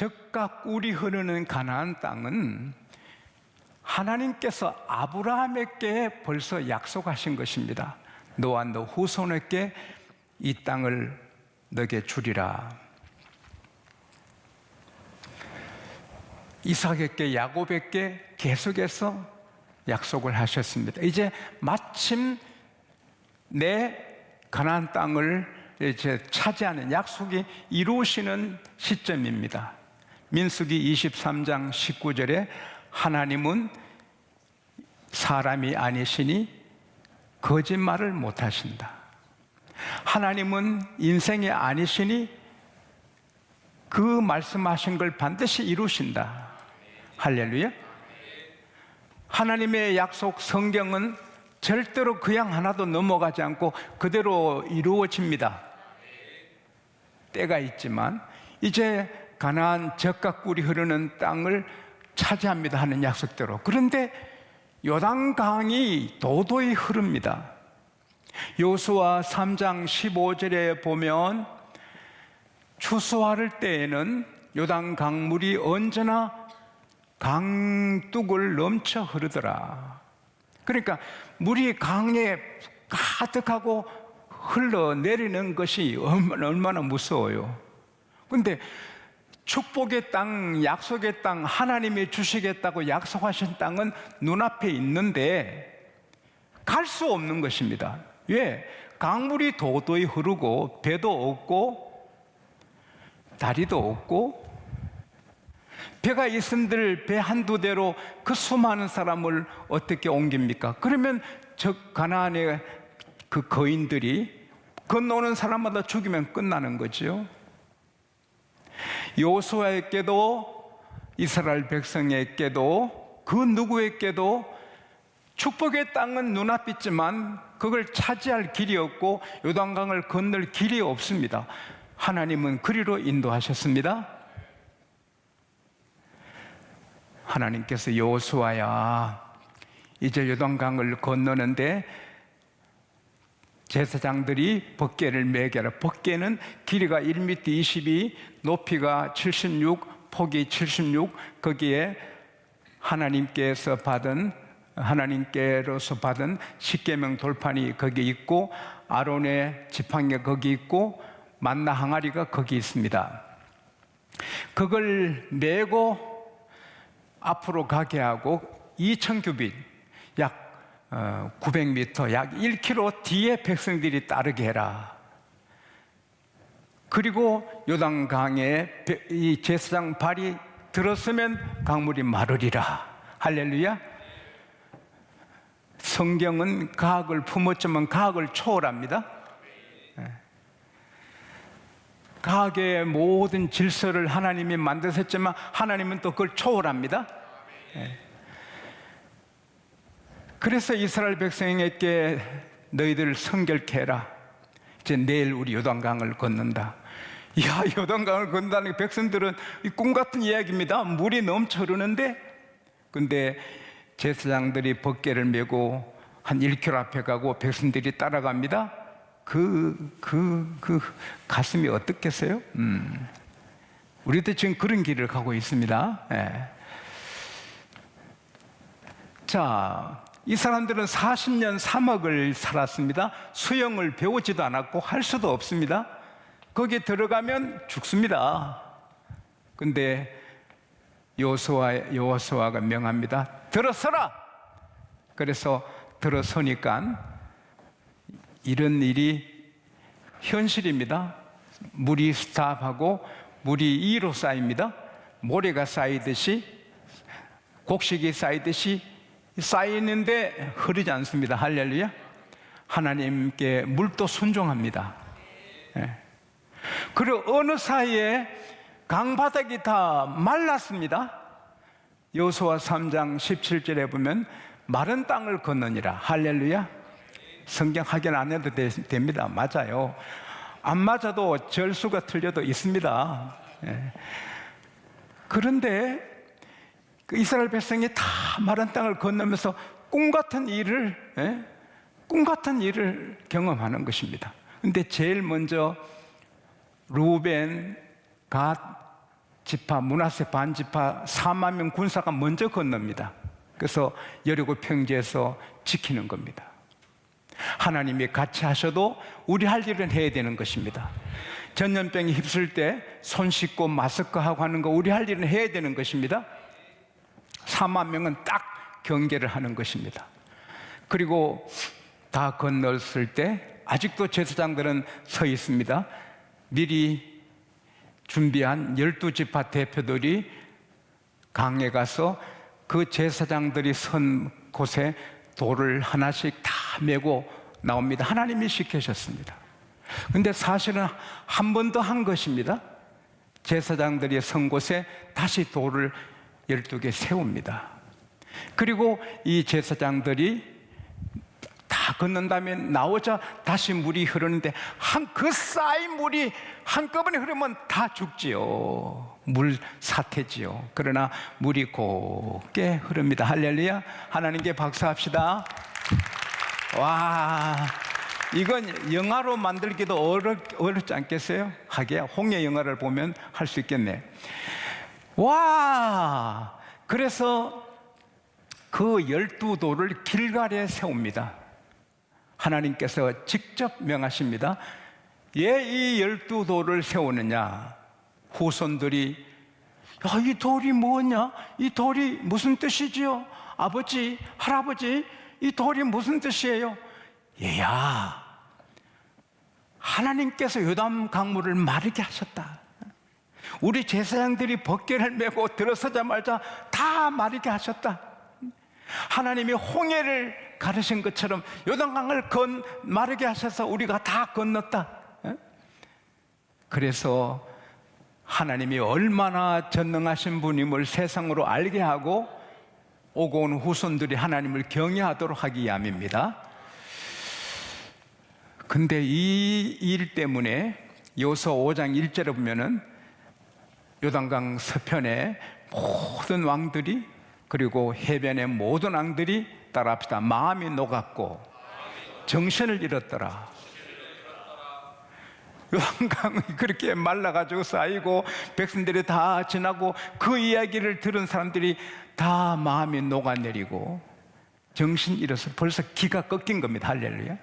젖과 꿀이 흐르는 가나안 땅은 하나님께서 아브라함에게 벌써 약속하신 것입니다. 너와 너 후손에게 이 땅을 너에게 주리라. 이삭에게, 야곱에게 계속해서 약속을 하셨습니다. 이제 마침 내 가나안 땅을 이제 차지하는 약속이 이루어지는 시점입니다. 민수기 23장 19절에 하나님은 사람이 아니시니 거짓말을 못하신다. 하나님은 인생이 아니시니 그 말씀하신 걸 반드시 이루신다. 할렐루야. 하나님의 약속 성경은 절대로 그냥 하나도 넘어가지 않고 그대로 이루어집니다. 때가 있지만 이제 가나안 젖과 꿀이 흐르는 땅을 차지합니다 하는 약속대로. 그런데 요단강이 도도히 흐릅니다. 여호수아 3장 15절에 보면 추수할 때에는 요단강 물이 언제나 강둑을 넘쳐 흐르더라. 그러니까 물이 강에 가득하고 흘러내리는 것이 얼마나 무서워요. 그런데 축복의 땅, 약속의 땅, 하나님이 주시겠다고 약속하신 땅은 눈앞에 있는데 갈 수 없는 것입니다. 왜? 강물이 도도히 흐르고 배도 없고 다리도 없고, 배가 있은들 배 한두 대로 그 수많은 사람을 어떻게 옮깁니까? 그러면 저 가나안의 그 거인들이 건너오는 사람마다 죽이면 끝나는 거죠. 여호수아에게도 이스라엘 백성에게도 그 누구에게도 축복의 땅은 눈앞에 있지만 그걸 차지할 길이 없고 요단강을 건널 길이 없습니다. 하나님은 그리로 인도하셨습니다. 하나님께서 여호수아야, 이제 요단강을 건너는데 제사장들이 벗개를 매겨라. 벗개는 길이가 1m 22, 높이가 76, 폭이 76. 거기에 하나님께로서 받은 십계명 돌판이 거기 있고 아론의 지팡이가 거기 있고 만나 항아리가 거기 있습니다. 그걸 메고 앞으로 가게 하고 2000규빗, 약 900m, 약 1km 뒤에 백성들이 따르게 해라. 그리고 요단강에 이 제사장 발이 들었으면 강물이 마르리라. 할렐루야. 성경은 과학을 품었지만 과학을 초월합니다. 과학의 모든 질서를 하나님이 만드셨지만 하나님은 또 그걸 초월합니다. 그래서 이스라엘 백성에게 너희들 성결케 해라. 이제 내일 우리 요단강을 건넌다. 이야, 요단강을 건너다는 백성들은 꿈 같은 이야기입니다. 물이 넘쳐 흐르는데, 근데 제사장들이 벗개를 메고 한 1km 앞에 가고 백성들이 따라갑니다. 그 가슴이 어떻겠어요? 우리도 지금 그런 길을 가고 있습니다. 자, 이 사람들은 40년 사막을 살았습니다. 수영을 배우지도 않았고 할 수도 없습니다. 거기에 들어가면 죽습니다. 근데 여호수아가 명합니다. 들어서라! 그래서 들어서니까 이런 일이 현실입니다. 물이 스탑하고 물이 2로 쌓입니다. 모래가 쌓이듯이, 곡식이 쌓이듯이 쌓이는데 흐르지 않습니다. 할렐루야. 하나님께 물도 순종합니다. 그리고 어느 사이에 강바닥이 다 말랐습니다. 여호수아 3장 17절에 보면 마른 땅을 건너니라. 할렐루야. 성경 확인 안 해도 됩니다. 맞아요. 안 맞아도 절수가 틀려도 있습니다. 그런데 그 이스라엘 백성이 다 마른 땅을 건너면서 꿈 같은 일을 경험하는 것입니다. 근데 제일 먼저 루벤, 갓, 지파, 므낫세 반지파 4만 명 군사가 먼저 건넙니다. 그래서 여리고 평지에서 지키는 겁니다. 하나님이 같이 하셔도 우리 할 일은 해야 되는 것입니다. 전염병이 휩쓸 때 손 씻고 마스크하고 하는 거 우리 할 일은 해야 되는 것입니다. 4만 명은 딱 경계를 하는 것입니다. 그리고 다 건넜을 때 아직도 제사장들은 서 있습니다. 미리 준비한 12지파 대표들이 강에 가서 그 제사장들이 선 곳에 돌을 하나씩 다 메고 나옵니다. 하나님이 시키셨습니다. 근데 사실은 한 번 더 한 것입니다. 제사장들이 선 곳에 다시 돌을 12개 세웁니다. 그리고 이 제사장들이 다 건넌 다음에 나오자 다시 물이 흐르는데 그 쌓인 물이 한꺼번에 흐르면 다 죽지요. 물 사태지요. 그러나 물이 곱게 흐릅니다. 할렐루야. 하나님께 박수합시다. 와, 이건 영화로 만들기도 어렵지 않겠어요? 하기야 홍해 영화를 보면 할 수 있겠네. 와, 그래서 그 12돌을 길갈에 세웁니다. 하나님께서 직접 명하십니다. 왜 이 12돌을 세우느냐? 후손들이 이 돌이 뭐냐? 이 돌이 무슨 뜻이지요? 아버지, 할아버지, 이 돌이 무슨 뜻이에요? 얘야, 하나님께서 요단 강물을 마르게 하셨다. 우리 제사장들이 벗개를 메고 들어서자마자 다 마르게 하셨다. 하나님이 홍해를 가르신 것처럼 요단강을 마르게 하셔서 우리가 다 건넜다. 그래서 하나님이 얼마나 전능하신 분임을 세상으로 알게 하고 오고 온 후손들이 하나님을 경외하도록 하기 위함입니다. 근데 이 일 때문에 여호수아 5장 1절에 보면은 요단강 서편에 모든 왕들이 그리고 해변의 모든 왕들이 따라합시다. 마음이 녹았고 정신을 잃었더라. 요단강이 그렇게 말라가지고 쌓이고 백성들이 다 지나고 그 이야기를 들은 사람들이 다 마음이 녹아내리고 정신 잃어서 벌써 기가 꺾인 겁니다. 할렐루야.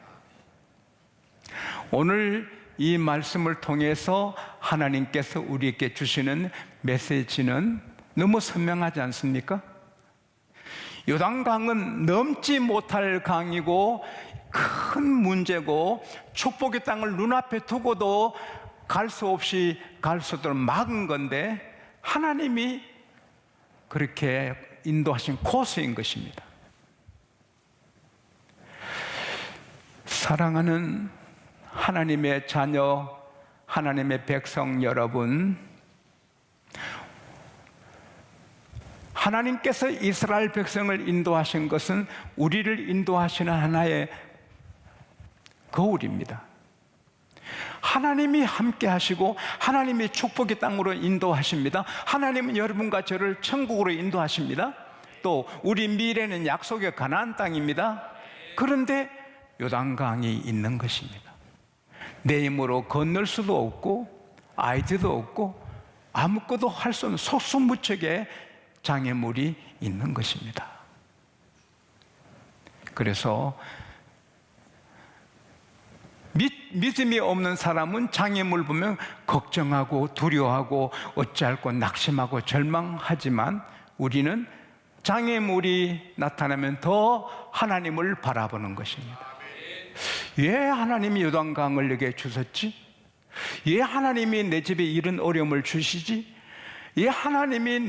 오늘 이 말씀을 통해서 하나님께서 우리에게 주시는 메시지는 너무 선명하지 않습니까? 요단강은 넘지 못할 강이고 큰 문제고 축복의 땅을 눈앞에 두고도 갈 수 없이 갈 수 없도록 막은 건데 하나님이 그렇게 인도하신 코스인 것입니다. 사랑하는 하나님의 자녀, 하나님의 백성 여러분, 하나님께서 이스라엘 백성을 인도하신 것은 우리를 인도하시는 하나의 거울입니다. 하나님이 함께 하시고 하나님이 축복의 땅으로 인도하십니다. 하나님은 여러분과 저를 천국으로 인도하십니다. 또 우리 미래는 약속의 가나안 땅입니다. 그런데 요단강이 있는 것입니다. 내 힘으로 건널 수도 없고 아이디도 없고 아무것도 할 수 없는 속수무책의 장애물이 있는 것입니다. 그래서 믿음이 없는 사람은 장애물 보면 걱정하고 두려워하고 어찌할꼬 낙심하고 절망하지만 우리는 장애물이 나타나면 더 하나님을 바라보는 것입니다. 왜 하나님이 요단강을 내게 주셨지? 왜 하나님이 내 집에 이런 어려움을 주시지? 왜 하나님이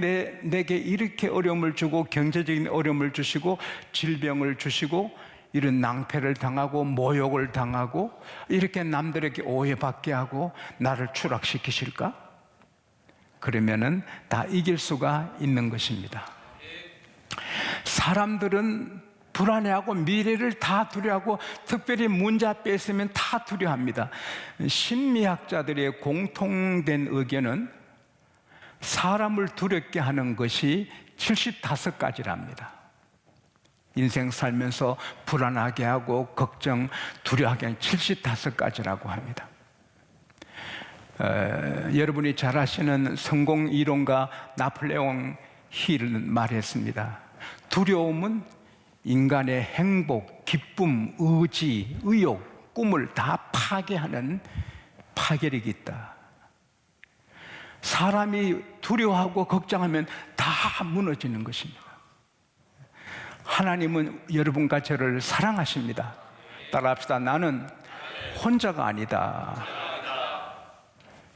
내게 이렇게 어려움을 주고 경제적인 어려움을 주시고 질병을 주시고 이런 낭패를 당하고 모욕을 당하고 이렇게 남들에게 오해받게 하고 나를 추락시키실까? 그러면은 다 이길 수가 있는 것입니다. 사람들은 불안해하고 미래를 다 두려워하고 특별히 문제 앞에 있으면 다 두려워합니다. 심리학자들의 공통된 의견은 사람을 두렵게 하는 것이 75가지랍니다. 인생 살면서 불안하게 하고 걱정, 두려워하게 하는 75가지라고 합니다. 여러분이 잘 아시는 성공 이론가 나폴레옹 힐은 말했습니다. 두려움은 인간의 행복, 기쁨, 의지, 의욕, 꿈을 다 파괴하는 파괴력이 있다. 사람이 두려워하고 걱정하면 다 무너지는 것입니다. 하나님은 여러분과 저를 사랑하십니다. 따라합시다. 나는 혼자가 아니다.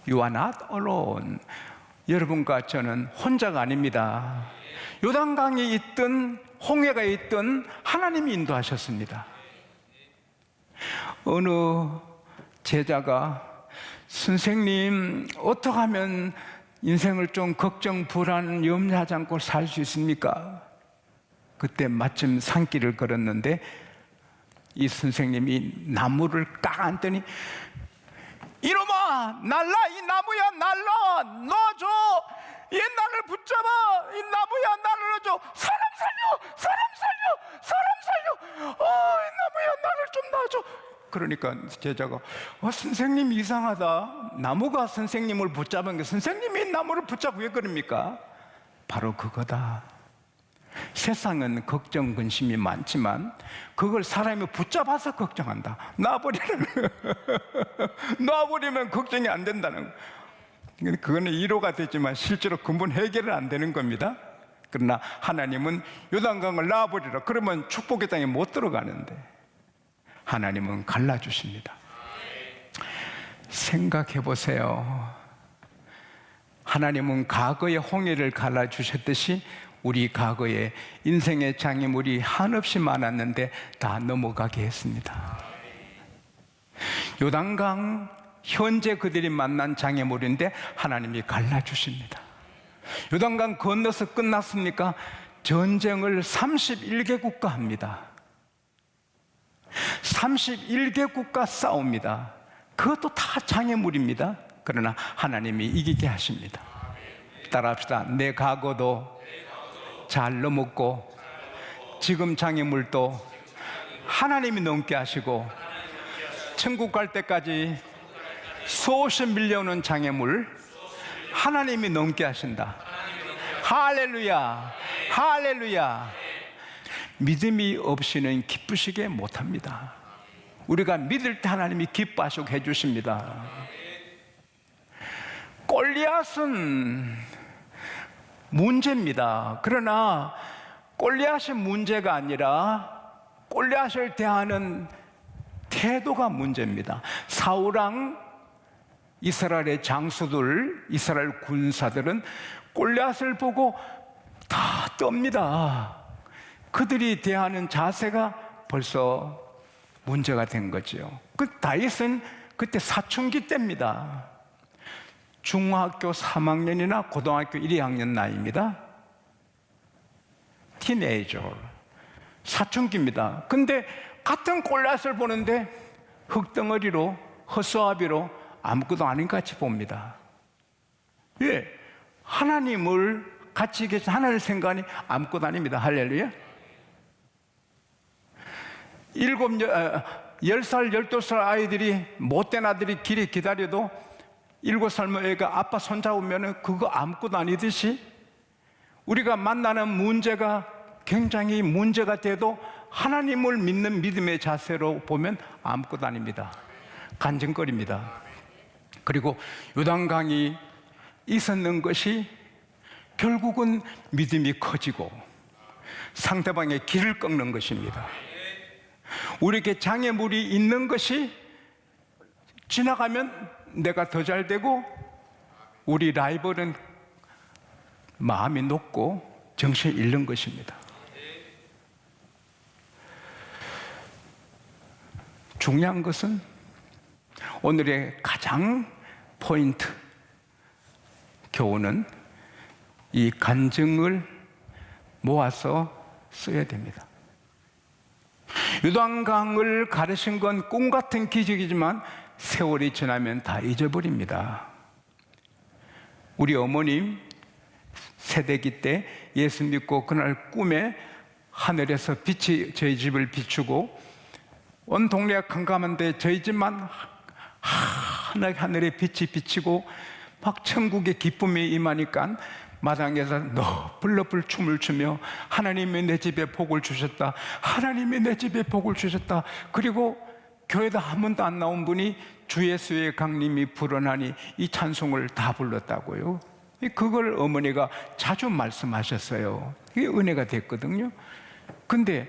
You are not alone. 여러분과 저는 혼자가 아닙니다. 요단강에 있든 홍해가 있든 하나님이 인도하셨습니다. 어느 제자가 선생님, 어떻게 하면 인생을 좀 걱정, 불안, 염려하지 않고 살 수 있습니까? 그때 마침 산길을 걸었는데 이 선생님이 나무를 깍 안더니 이놈아, 날라, 이 나무야, 날라, 놔줘. 얘 나를 붙잡아. 이 나무야, 나를 놔줘. 사람 살려, 사람 살려, 사람 살려. 이 나무야, 나를 좀 놔줘. 그러니까 제자가 선생님 이상하다. 나무가 선생님을 붙잡은 게 선생님이 나무를 붙잡고 왜 그럽니까? 바로 그거다. 세상은 걱정, 근심이 많지만 그걸 사람이 붙잡아서 걱정한다. 놔버리면 걱정이 안 된다는 거. 그거는 이로가 되지만 실제로 근본 해결은 안 되는 겁니다. 그러나 하나님은 요단강을 놔버리라. 그러면 축복의 땅에 못 들어가는데 하나님은 갈라주십니다. 생각해 보세요. 하나님은 과거의 홍해를 갈라주셨듯이 우리 과거에 인생의 장애물이 한없이 많았는데 다 넘어가게 했습니다. 요단강 현재 그들이 만난 장애물인데 하나님이 갈라주십니다. 요단강 건너서 끝났습니까? 전쟁을 31개국과 합니다. 31개국과 싸웁니다. 그것도 다 장애물입니다. 그러나 하나님이 이기게 하십니다. 따라합시다. 내 과거도 잘 넘었고 지금 장애물도 하나님이 넘게 하시고 천국 갈 때까지 수없이 밀려오는 장애물 하나님이 넘게 하신다. 할렐루야, 할렐루야. 믿음이 없이는 기쁘시게 못합니다. 우리가 믿을 때 하나님이 기뻐하시고 해주십니다. 골리앗은 문제입니다. 그러나 골리앗이 문제가 아니라 골리앗을 대하는 태도가 문제입니다. 사울왕 이스라엘의 장수들, 이스라엘 군사들은 골리앗을 보고 다 떱니다. 그들이 대하는 자세가 벌써 문제가 된 거죠. 그 다윗은 그때 사춘기 때입니다. 중학교 3학년이나 고등학교 1학년 나이입니다. 티네이저, 사춘기입니다. 근데 같은 골리앗을 보는데 흙덩어리로, 허수아비로 아무것도 아닌 것 같이 봅니다. 왜? 하나님을 같이 계신 하나님을 생각하니 아무것도 아닙니다. 할렐루야. 10살, 12살 아이들이, 못된 아들이 길에 기다려도 7살 애가 아빠 손잡으면 그거 아무것도 아니듯이 우리가 만나는 문제가 굉장히 문제가 돼도 하나님을 믿는 믿음의 자세로 보면 아무것도 아닙니다. 간증거립니다. 그리고 요단강이 있었는 것이 결국은 믿음이 커지고 상대방의 길을 꺾는 것입니다. 우리에게 장애물이 있는 것이 지나가면 내가 더 잘 되고 우리 라이벌은 마음이 높고 정신을 잃는 것입니다. 중요한 것은 오늘의 가장 포인트 교훈은 이 간증을 모아서 써야 됩니다. 요단강을 가르친 건 꿈 같은 기적이지만 세월이 지나면 다 잊어버립니다. 우리 어머님 세대기 때 예수 믿고 그날 꿈에 하늘에서 빛이 저희 집을 비추고 온 동네가 캄캄한데 저희 집만 하늘에 빛이 비치고 막 천국의 기쁨이 임하니까 마당에서 너불너불 춤을 추며 하나님이 내 집에 복을 주셨다, 하나님이 내 집에 복을 주셨다. 그리고 교회도 한 번도 안 나온 분이 주 예수의 강림이 불어나니 이 찬송을 다 불렀다고요. 그걸 어머니가 자주 말씀하셨어요. 이게 은혜가 됐거든요. 근데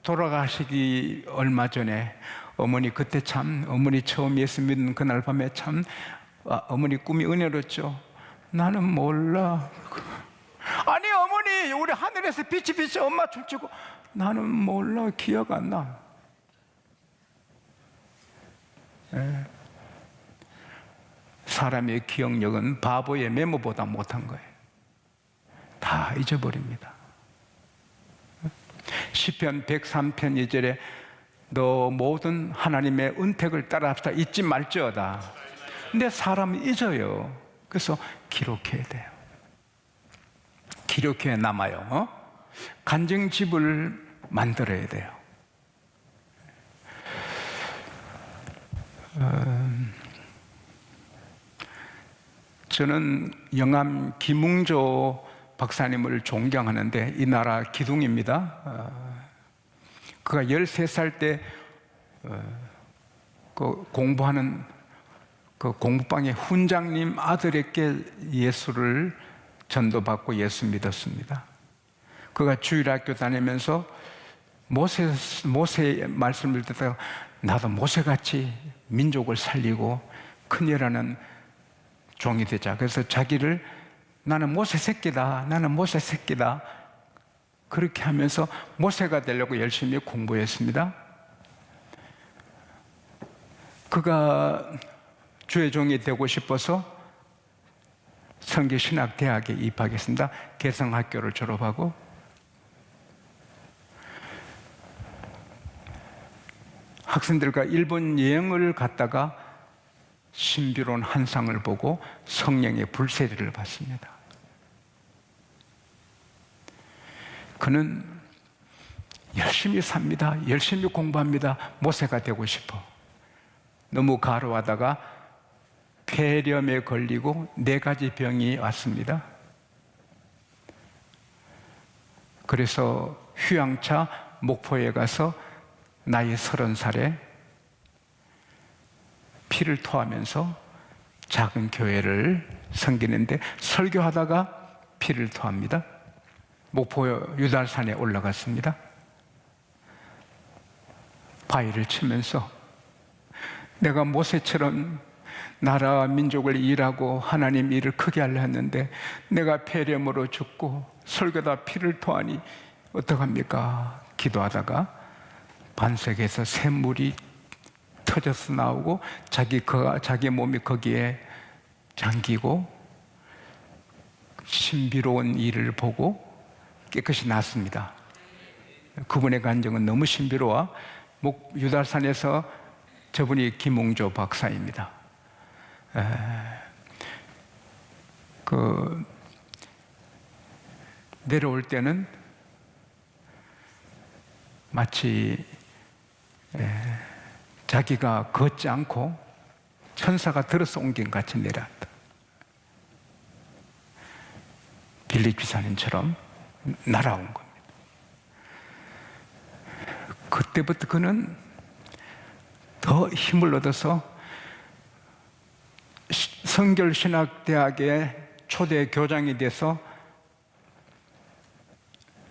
돌아가시기 얼마 전에 어머니 그때 참, 어머니 처음 예수 믿는 그날 밤에 참 어머니 꿈이 은혜롭죠. 나는 몰라. 아니 어머니, 우리 하늘에서 빛이 엄마 춤추고, 나는 몰라, 기억 안 나. 사람의 기억력은 바보의 메모보다 못한 거예요. 다 잊어버립니다. 시편 103편 2절에 너 모든 하나님의 은택을 따라합시다, 잊지 말지어다. 근데 사람은 잊어요. 그래서 기록해야 돼요. 기록해 남아요. 간증집을 만들어야 돼요. 저는 영암 김웅조 박사님을 존경하는데, 이 나라 기둥입니다. 그가 13살 때 공부하는 그 공부방의 훈장님 아들에게 예수를 전도받고 예수 믿었습니다. 그가 주일학교 다니면서 모세의 말씀을 듣다가 나도 모세같이 민족을 살리고 큰일하는 종이 되자. 그래서 자기를 나는 모세 새끼다, 나는 모세 새끼다, 그렇게 하면서 모세가 되려고 열심히 공부했습니다. 그가 주의 종이 되고 싶어서 성계신학대학에 입학했습니다. 개성학교를 졸업하고 학생들과 일본 여행을 갔다가 신비로운 환상을 보고 성령의 불세례를 받습니다. 그는 열심히 삽니다. 열심히 공부합니다. 모세가 되고 싶어. 너무 가로하다가 폐렴에 걸리고 4가지 병이 왔습니다. 그래서 휴양차 목포에 가서 나이 30살에 피를 토하면서 작은 교회를 섬기는데 설교하다가 피를 토합니다. 목포 유달산에 올라갔습니다. 바위를 치면서 내가 모세처럼 나라와 민족을 일하고 하나님 일을 크게 하려 했는데 내가 폐렴으로 죽고 설교다 피를 토하니 어떡합니까? 기도하다가 반석에서 샘물이 터져서 나오고 자기 몸이 거기에 잠기고 신비로운 일을 보고 깨끗이 났습니다. 그분의 간증은 너무 신비로워 유달산에서 저분이 김웅조 박사입니다. 내려올 때는 마치 자기가 걷지 않고 천사가 들어서 옮긴 같이 내려왔다. 빌리 기사님처럼 날아온 겁니다. 그때부터 그는 더 힘을 얻어서 성결신학대학의 초대 교장이 돼서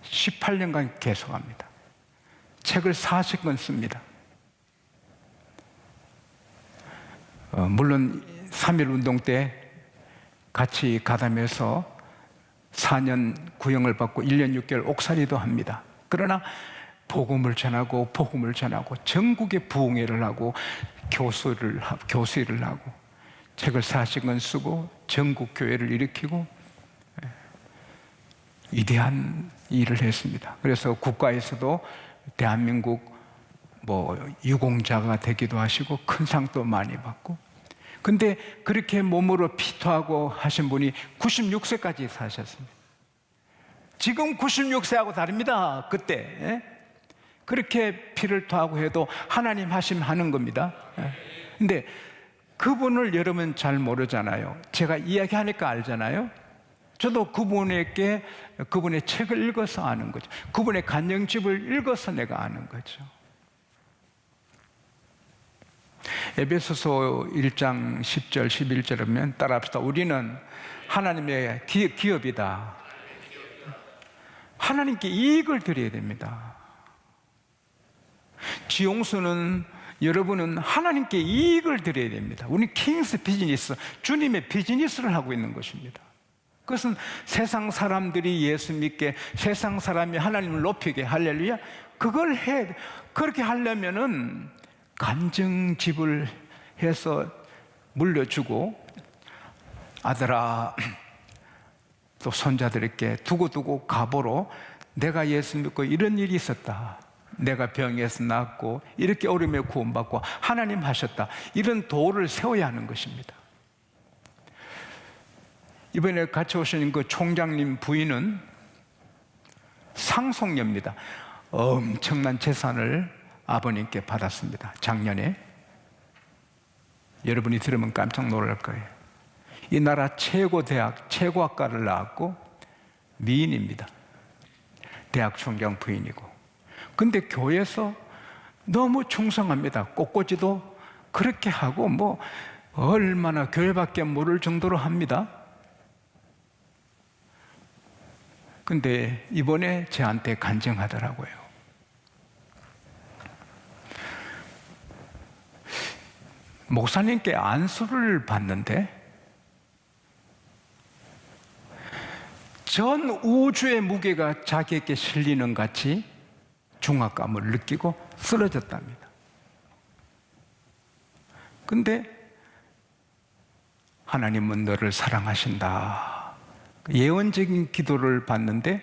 18년간 계속합니다. 책을 40권 씁니다. 물론 3.1 운동 때 같이 가담해서 4년 구형을 받고 1년 6개월 옥살이도 합니다. 그러나 복음을 전하고 전국에 부흥회를 하고 교수일을 하고 책을 40권 쓰고 전국 교회를 일으키고 위대한 일을 했습니다. 그래서 국가에서도 대한민국 유공자가 되기도 하시고 큰 상도 많이 받고. 근데 그렇게 몸으로 피토하고 하신 분이 96세까지 사셨습니다. 지금 96세하고 다릅니다. 그때 그렇게 피를 토하고 해도 하나님 하시면 하는 겁니다. 근데 그분을 여러분 잘 모르잖아요. 제가 이야기하니까 알잖아요. 저도 그분에게 그분의 책을 읽어서 아는 거죠. 그분의 간증집을 읽어서 내가 아는 거죠. 에베소서 1장 10절 11절에 보면 따라합시다. 우리는 하나님의 기업이다. 하나님께 이익을 드려야 됩니다. 지용수는 여러분은 하나님께 이익을 드려야 됩니다. 우리는 킹스 비즈니스, 주님의 비즈니스를 하고 있는 것입니다. 그것은 세상 사람들이 예수 믿게, 세상 사람이 하나님을 높이게, 할렐루야. 그걸 그렇게 하려면은 간증집을 해서 물려주고, 아들아, 또 손자들에게 두고두고 가보로 내가 예수 믿고 이런 일이 있었다. 내가 병에서 낫고 이렇게 어려움에 구원받고 하나님 하셨다. 이런 도를 세워야 하는 것입니다. 이번에 같이 오신 그 총장님 부인은 상속녀입니다. 엄청난 재산을 아버님께 받았습니다. 작년에. 여러분이 들으면 깜짝 놀랄 거예요. 이 나라 최고 대학, 최고학과를 나왔고 미인입니다. 대학 총장 부인이고. 근데 교회에서 너무 충성합니다. 꽃꽂이도 그렇게 하고 뭐 얼마나 교회밖에 모를 정도로 합니다. 근데 이번에 저한테 간증하더라고요. 목사님께 안수를 받는데 전 우주의 무게가 자기에게 실리는 같이 중압감을 느끼고 쓰러졌답니다. 근데 하나님은 너를 사랑하신다. 예언적인 기도를 받는데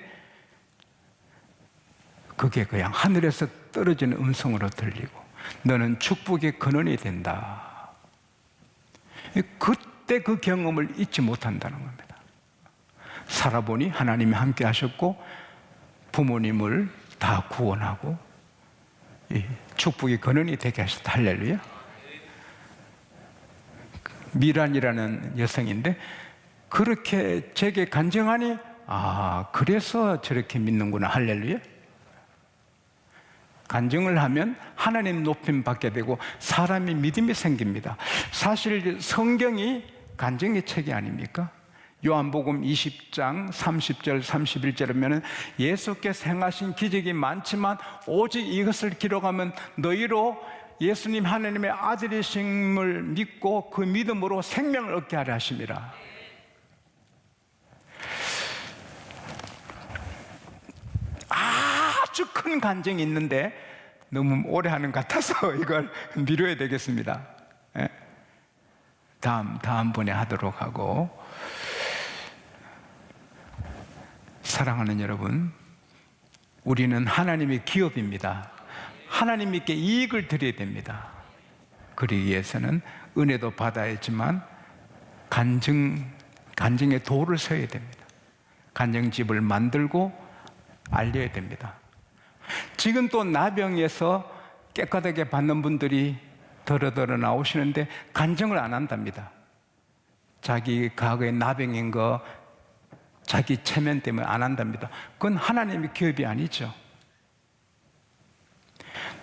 그게 그냥 하늘에서 떨어지는 음성으로 들리고 너는 축복의 근원이 된다. 그때 그 경험을 잊지 못한다는 겁니다. 살아보니 하나님이 함께 하셨고 부모님을 다 구원하고 축복의 근원이 되게 하셨다. 할렐루야. 미란이라는 여성인데 그렇게 제게 간증하니 그래서 저렇게 믿는구나. 할렐루야. 간증을 하면 하나님 높임 받게 되고 사람이 믿음이 생깁니다. 사실 성경이 간증의 책이 아닙니까? 요한복음 20장 30절 31절에 보면 예수께서 행하신 기적이 많지만 오직 이것을 기록하면 너희로 예수님 하나님의 아들이심을 믿고 그 믿음으로 생명을 얻게 하려 하심이라. 아주 큰 간증이 있는데 너무 오래 하는 것 같아서 이걸 미뤄야 되겠습니다. 다음번에 하도록 하고. 사랑하는 여러분, 우리는 하나님의 기업입니다. 하나님께 이익을 드려야 됩니다. 그러기 위해서는 은혜도 받아야지만 간증의 도를 서야 됩니다. 간증집을 만들고 알려야 됩니다. 지금 또 나병에서 깨끗하게 받는 분들이 더러더러 나오시는데 간증을 안 한답니다. 자기 과거에 나병인 거 자기 체면 때문에 안 한답니다. 그건 하나님의 기업이 아니죠.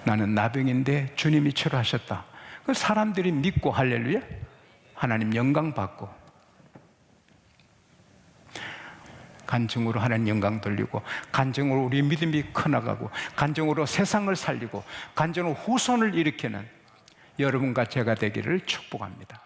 나는 나병인데 주님이 치료하셨다. 그 사람들이 믿고 할렐루야. 하나님 영광 받고 간증으로 하나님 영광 돌리고 간증으로 우리 믿음이 커나가고 간증으로 세상을 살리고 간증으로 후손을 일으키는 여러분과 제가 되기를 축복합니다.